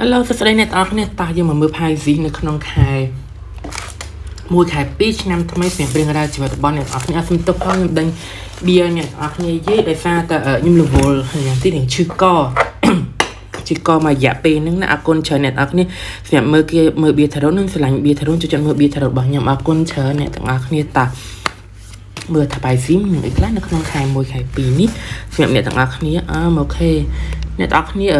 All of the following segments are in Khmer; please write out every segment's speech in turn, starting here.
เราจะได้เน็ตออกเนี่ยตายังมาเมื่อพายซีในขนมไข่มวยไข่ปีชนำทำไมเสียงเป็นกระดาษจีบตบอลเนี่ยออกเนี่ยสมตบเขายังดังเบียร์เนี่ยออกเนี่ยเยอะได้ซาแต่ยิ่งลูโวอย่างที่ถึงชื่อก็ชื่อก็มาหยาเป็นนึงนะอากนเชิญเนี่ยออกเนี่ยเสียงเมื่อกี้เมื่อเบียร์ทารนึงสลายเบียร์ทารนจนเมื่อเบียร์ทารบางอย่างอากนเชิญเนี่ยต่างออกเนี่ยตาเมื่อถัดไปซิมหนึ่งอีกแล้วในขนมไข่มวยไข่ปีนี้เสียงเนี่ยต่างออกเนี่ยโอเคเนี่ยออกเนี่ย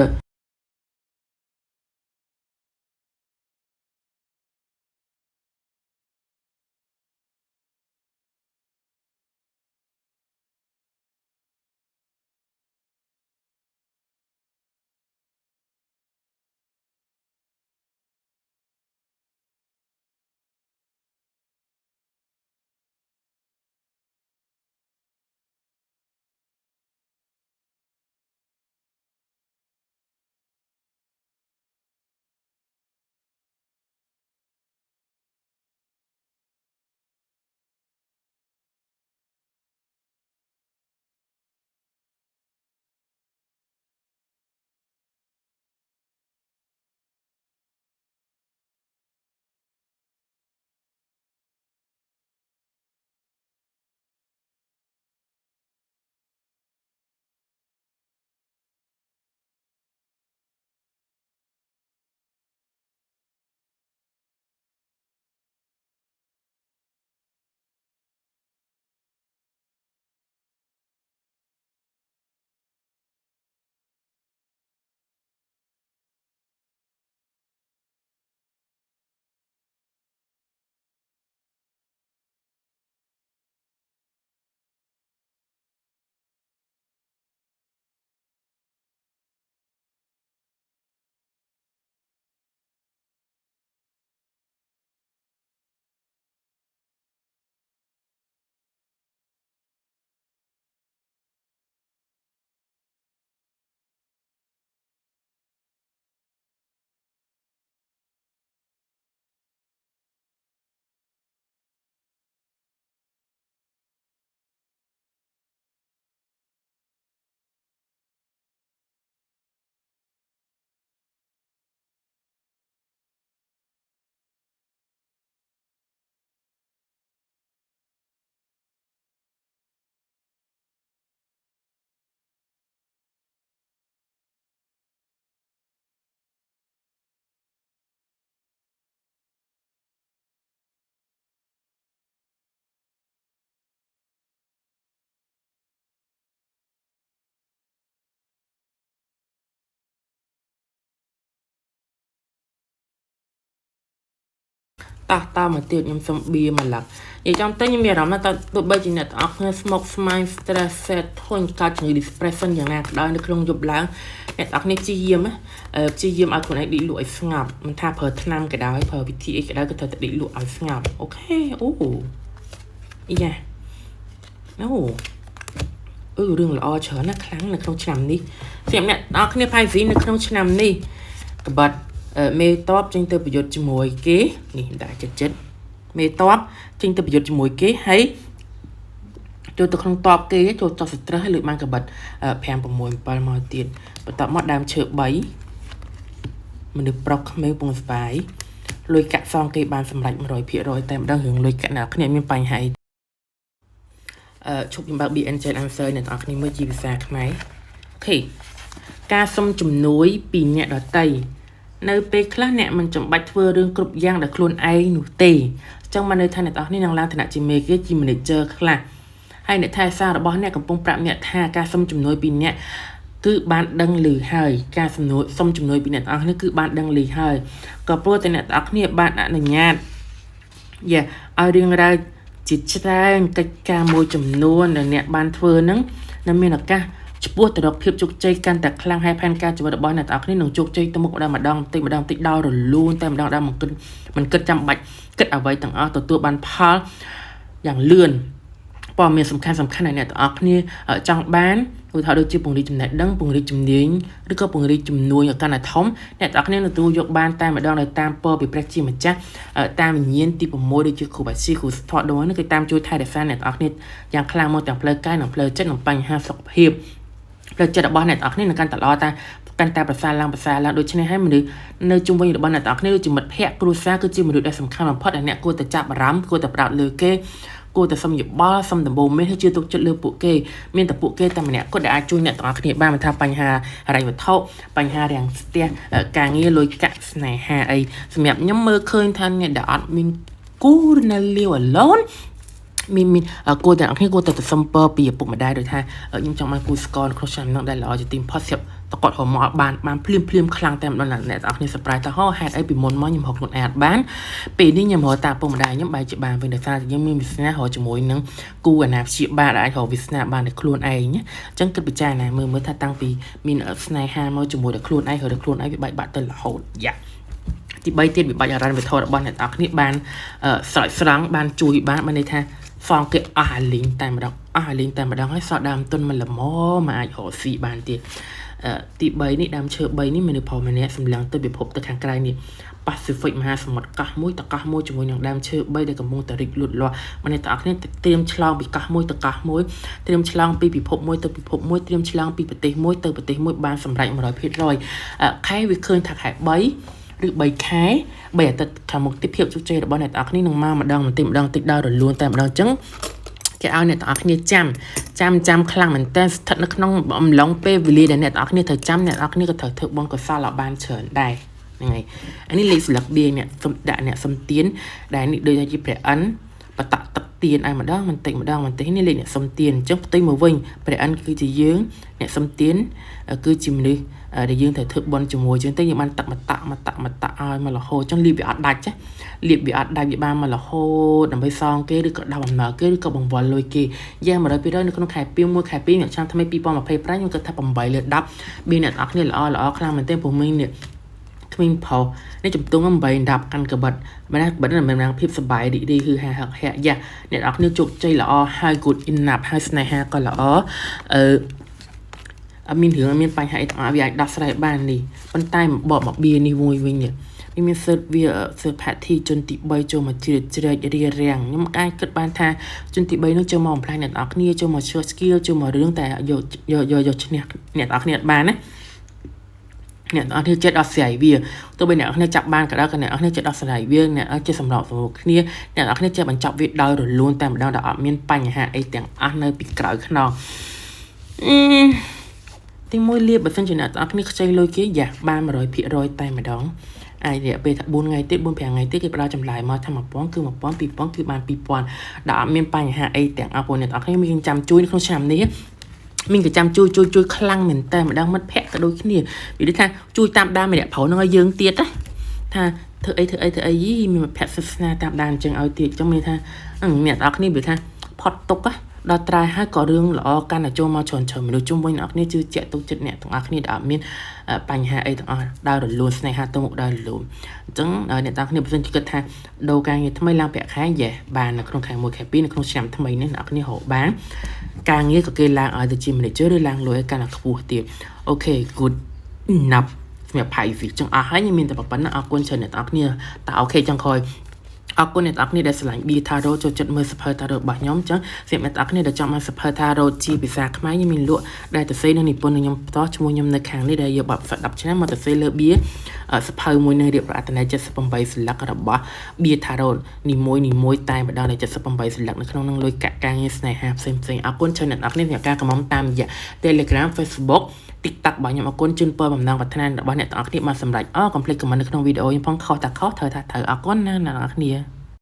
ตามาเตียยำสมบีมาหลักอย่างจำเป็นยังมีเรามาตอนตัวใบจีเน็ตออกเนี่ยสโมกสมายสเตรสเซตทนการจังดิสเพรสซันอย่างนั้นได้ในเครื่องยบล้างเน็ตออกเนี่ยจีเยี่ยมจีเยี่ยมเอาคนไหนดีหลวยสงับมันถ้าเพิร์ทนำก็ได้เพิร์พิธีก็ได้ก็เธอจะดีหลวยสงับโอเคโอ้อีไงโอ้เรื่องละอเชิญนะครั้งในเครื่องชนำนี้เสียงเนี่ยออกเนี่ยพายซีในเครื่องชนำนี้กับบัดเมตอบจึงเติมประโยชน์จมวยเก๋นี่ได้จัดเมตอบจึงเติมประโยชน์จมวยเก๋ให้ตัวตัวของตอบเก๋ตัวต่อสตรให้หรือมันกับบัดแพงประมวลปลามาเตียนประตับมอดดามเชิดใบมันđượcปลอกเมลปงสไปลอยกะซองเก๋บานสำหรับ100%แต่ดังหึงลอยกะหนาขณะมีไปให้ชุบยิมบาบีเอ็นเจนอันเซอร์เนี่ยตอนนี้เมื่อจีบแซกไหมโอเคการสมจุ่มนุ้ยปีเนี่ยดอไตในเปคลาเนี่ยมันจะบัดเฟอร์เรื่องกรุบย่างแต่โคลนไอหนูเตจังมาในทางเนี่ยตอนนี้นางล้างถนัดจิเมกจิมเนเจอร์คลาให้เนี่ยทายซาระบอเนี่ยกับปงปรับเนี่ยทาการสมจุ่มนุ้ยปีเนี่ยคือบานดังหรือให้การสมนุ้ยสมจุ่มนุ้ยปีเนี่ยตอนนี้คือบานดังหรือให้ก็โปรแต่เนี่ยตอนนี้บานอนุญาตอย่าเอาเรื่องอะไรจิตใจกิจการมวยจำนวนเนี่ยบานเฟอร์นั้นนั่นมีหนักกะจะปวดแต่ดอกเพียบจุกใจกันแต่ครั้งให้แผนการจะมาดับบอลเนี่ยตอนนี้หนุ่มจุกใจตั้งมุกได้มาดังติดดาวหรือลูนแต่มาดังมันเกิดจำบัดเกิดเอาไว้ต่างตัวบานพาอย่างเลื่อนปอมมีสำคัญเนี่ยตอนนี้จังบ้านอุทธรณ์จีปุ่งรีจำแนกดังปุ่งรีจำเนียงหรือก็ปุ่งรีจำนวนอย่างการท้องเนี่ยตอนนี้เราตัวยกบ้านแต่มาดังเลยตามปอไปประจิมจ้ะตามเย็นที่ผมโมดิจิคูบัซีคูสทอดโดนนี่คือตามช่วยไทยเดฟแฟนเนี่ยตอนนี้อย่างคลางมอแต่เพลย์ใกล้หนังเพลย์เจ็ดหนังปังห้าศกเพียบเราจะดับบอลเนี่ยตอนนี้ในการตลอดแต่ កាន់តែប្រសើរឡើងដូច្នេះហើយមនុស្សនៅជុំវិញរបស់អ្នកទាំងអស់គ្នាដូចជាមិត្តភ័ក្តិគ្រួសារគឺជាមនុស្សដែលសំខាន់បំផុតដែលអ្នកគួរតែចាប់អារម្មណ៍គួរតែផ្ដោតលើគេគួរតែសុំយោបល់សុំដំបូន្មានហើយជឿទុកចិត្តលើពួកគេមានតែពួកគេតែម្នាក់គាត់ដែលអាចជួយអ្នកទាំងអស់គ្នាបានមិនថាបញ្ហាហិរញ្ញវត្ថុបញ្ហារាំងស្ទះការងារលុយកាក់ស្នេហាអីសម្រាប់ខ្ញុំមើលឃើញថាអ្នកដែលអត់មានគូរនៅលាវ alone មានគួរតែអ្នកគ្នាគួរតែសំពើពីឪពុកម្ដាយដូចថាខ្ញុំចង់បានគូស្ករក្នុងឆ្នាំនោះដែលល្អជាទីផុតស្រាប់តគាត់ហៅមកបានភ្លាមខ្លាំងតែម្ដងអ្នកទាំងគ្នា surprise ថាហោហេតុអីពីមុនមកខ្ញុំរកខ្លួនឯងអត់បានពេលនេះខ្ញុំរកតាឪពុកម្ដាយខ្ញុំបែរជាបានវិញដោយសារខ្ញុំមានវាសនារកជាមួយនឹងគូអាណាព្យាបាលដែលអាចរកវាសនាបានតែខ្លួនឯងអញ្ចឹងគិតពិចារណាមើលថាតាំងពីមានស្នេហាមកជាមួយតែខ្លួនឯងហើយខ្លួនឯងវាបែកបាក់ទៅរហូតយ៉ាទី3ទៀតវិបត្តិអរ៉ាន់វិធរបស់អ្នកទាំងគ្នាបានស្រោចស្រង់បានជួយបានន័យថាសងគេអស់អាលីងតែម្ដងហើយសក់ដើមទុនមិនល្មមអាចរកស៊ីបានទៀតទី3នេះដើមឈើ3នេះមនុស្សប្រុសម្នាក់សម្លឹងទៅពិភពទៅខាងក្រៅនេះ Pacific មហាសមុទ្រកោះមួយជាមួយនឹងដើមឈើ3ដែលកំពុងតែរីកលូតលាស់ម្នាក់ទាំងអស់គ្នាត្រៀមឆ្លងពីកោះមួយទៅកោះមួយត្រៀមឆ្លងពីពិភពមួយទៅពិភពមួយត្រៀមឆ្លងពីប្រទេសមួយទៅប្រទេសមួយបានសម្រេច 100% ខែវាឃើញថាខែ3ឬ3ខែ3អាទិត្យខាងមុខទីភាពជោគជ័យរបស់អ្នកទាំងអស់គ្នានឹងមកម្ដងបន្តិចដល់រលូនតែម្ដងអញ្ចឹងគេឲ្យអ្នកទាំងអស់គ្នាចាំខ្លាំងមែនតើស្ថិតនៅក្នុងអំឡុងពេលវេលាដែលអ្នកទាំងអស់គ្នាត្រូវចាំអ្នកទាំងអស់គ្នាក៏ត្រូវធ្វើបុណ្យកុសលឲ្យបានច្រើនដែរហ្នឹងហើយអានេះលេខស្លឹកបៀអ្នកសុំដាក់អ្នកសុំទៀនដែលនេះដូចជាព្រះអិនបតទឹកទៀនឲ្យម្ដងបន្តិចនេះលេខអ្នកសុំទៀនអញ្ចឹងផ្ទុយមកវិញព្រះអិនគឺជាយើងអ្នកសុំទៀនគឺជាមនុស្សដែលយើងត្រូវធ្វើបុណ្យជាមួយយើងទៅយើងបានទឹកមតឲ្យមករហូតអញ្ចឹងលៀបវាអត់ដាច់ចាលៀបវាអត់ដាច់វាបានមករហូតដើម្បីសងគេឬក៏ដាក់បំណើគេឬក៏បង្វិលលុយគេយ៉ាង 100% នៅក្នុងខែ2ខែ2ឆ្នាំថ្មី2025ខ្ញុំគិតថា8លើ10មានអ្នកទាំងអស់គ្នាល្អខ្លាំងមែនទែនព្រោះមីងនេះគ្មានផុសនេះជំទង់8 10កាន់កបិតមិនមែនភាពសប្បាយរីករាយគឺហាក់យ៉ាអ្នកទាំងអស់គ្នាជោគជ័យល្អហើយ good enough ហើយស្នេហាក៏ល្អអត់មានរឿងមានបញ្ហាអីទាំងអស់វាអាចដោះស្រាយបាននេះប៉ុន្តែបកមកបៀនេះមួយវិញមានសិទ្ធវាសិទ្ធផាធីជនទី3ចូលមកជ្រៀតរារាំងខ្ញុំអាចគិតបានថាជនទី3នោះចូលមកបំផ្លាញអ្នកទាំងអស់គ្នាចូលមក share skill ចូលមករឿងតែយកឈ្នះអ្នកទាំងអស់គ្នាអត់បានណាអ្នកទាំងអស់គ្នាចិត្តដោះស្រាយវាទោះបីអ្នកទាំងអស់គ្នាចាប់បានក៏ដោយក៏អ្នកទាំងអស់គ្នាចិត្តដោះស្រាយវាអ្នកចេះសម្របសម្រួលគ្នាអ្នកទាំងអស់គ្នាចេះបញ្ចប់វាដោយរលូនតែម្ដងដែលអត់មានបញ្ហាអីទាំងអស់នៅពីក្រោយខ្នងទីមួយលៀបបើសិនជាអ្នកទាំងអស់គ្នាខ្ចីលុយគេយ៉ាបាន 100% តែម្ដងអាយរយៈពេលថា4ថ្ងៃទៀត4 5ថ្ងៃទៀតគេផ្ដល់ចម្លើយមកថា1000គឺ1000 2000គឺបាន2000ដែលអត់មានបញ្ហាអីទាំងអស់ពួកអ្នកទាំងអស់គ្នាមានចាំជួយក្នុងឆ្នាំនេះមានក៏ចាំជួយខ្លាំងមែនតើម្ដងមិត្តភ័ក្តិក៏ដូចគ្នានិយាយថាជួយតាមដានម្នាក់ប្រុសនឹងឲ្យយើងទៀតណាថាធ្វើអីមានមិត្តភ័ក្តិសាសនាតាមដានអញ្ចឹងឲ្យទៀតអញ្ចឹងមានថាអ្នកទាំងអស់គ្នានិយាយថាផុតទុកដល់ត្រៃហើយក៏រឿងល្អកាន់តែចូលមកច្រើនមនុស្សជុំវិញអ្នកគ្នាជឿជាក់ទុកចិត្តអ្នកទាំងអស់គ្នាដែលអត់មានបញ្ហាអីទាំងអស់ដើររលូនស្នេហាទៅមុខដើររលូនអញ្ចឹងអ្នកទាំងគ្នាបើសិនជាគិតថាដូរការងារថ្មីឡើងប្រាក់ខែយេបាននៅក្នុងខែ1ខែ2នៅក្នុងឆ្នាំថ្មីនេះអ្នកគ្នារកបានការងារក៏គេឡើងឲ្យទៅជា manager ឬឡើងលុយឲ្យកាន់តែខ្ពស់ទៀតអូខេ good enough សម្រាប់ private ចឹងអស់ហើយមានតែប៉ុណ្ណឹងអរគុណច្រើនអ្នកទាំងគ្នាតើអូខេចឹងក្រោយអរគុណអ្នកទាំងគ្នាដែលស្រឡាញ់ B Tarot ចូលចិត្តមើលសភៅ Tarot របស់ខ្ញុំអញ្ចឹងសម្រាប់អ្នកទាំងគ្នាដែលចង់បានសភៅ Tarot ជាភាសាខ្មែរខ្ញុំមានលក់ដែលទៅសេនៅនិពន្ធខ្ញុំបន្តឈ្មោះខ្ញុំនៅខាងនេះដែលយកបាត់10ឆ្នាំមកទៅសេលើ B សភៅមួយនឹងរៀបរាប់អត្ថន័យ78ស្លឹករបស់ B Tarot នីមួយតែម្ដងដែល78ស្លឹកនៅក្នុងនឹងលុយកាក់ការងារស្នេហាផ្សេងអរគុណច្រើនអ្នកទាំងគ្នាសម្រាប់ការកំងតាមរយៈ Telegram Facebook TikTok របស់ខ្ញុំអរគុណជូនពរបំណងប្រាថ្នារបស់អ្នកទាំងអស់គ្នាបានសម្រេចកុំភ្លេច comment នៅក្នុងវីដេអូខ្ញុំផងខុសត្រូវថាត្រូវអរគុណណាអ្នកទាំងអស់គ្នា